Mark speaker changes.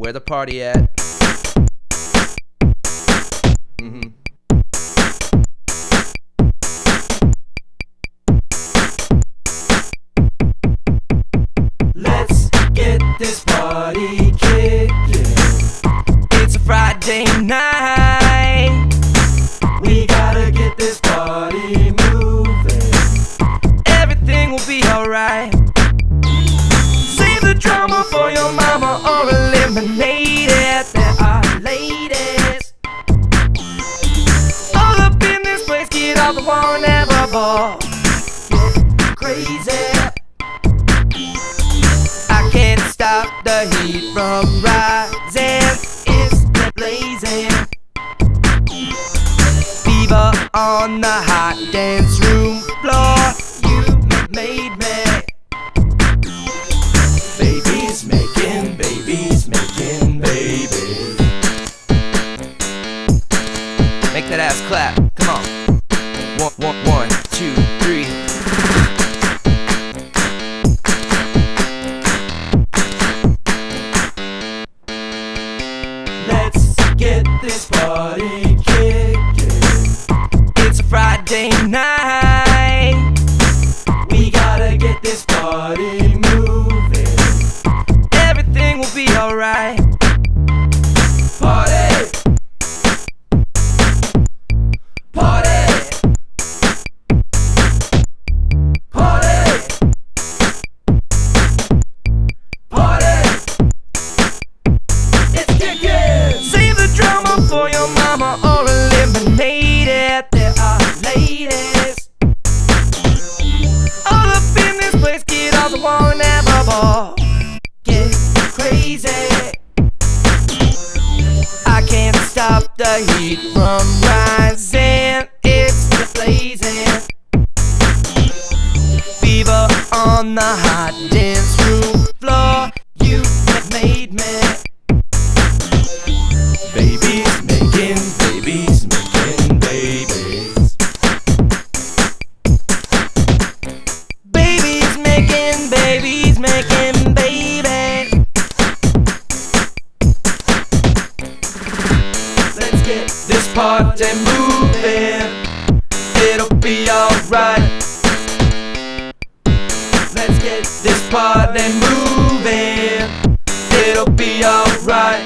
Speaker 1: Where the party at?
Speaker 2: Let's get this party kicking.
Speaker 1: It's a Friday night.
Speaker 2: We gotta get this party moving.
Speaker 1: Everything will be alright. Save the drama for your mama or eliminate it. There are ladies all up in this place. Get off the wall and have a ball. Get crazy. I can't stop the heat from rising. It's blazing. Fever on the hot dance room floor. You made me.
Speaker 2: Babies making babies.
Speaker 1: Make that ass clap. Come on. One, two, three.
Speaker 2: Let's get this party kicking.
Speaker 1: It's a Friday night.
Speaker 2: We gotta get this party moving.
Speaker 1: Everything will be alright.
Speaker 2: Party, party, party, party. It's kicking.
Speaker 1: Save the drama for your mama or eliminate it. There are ladies all up in this place. Get off the wall and have a ball. Get crazy. I can't stop the heat from rising. It's blazing. Fever on the hot dance room floor. You made me.
Speaker 2: Babies making babies.
Speaker 1: Babies making babies, making babies.
Speaker 2: Let's get this party moving. It'll be alright. Let's get this party moving. It'll be alright.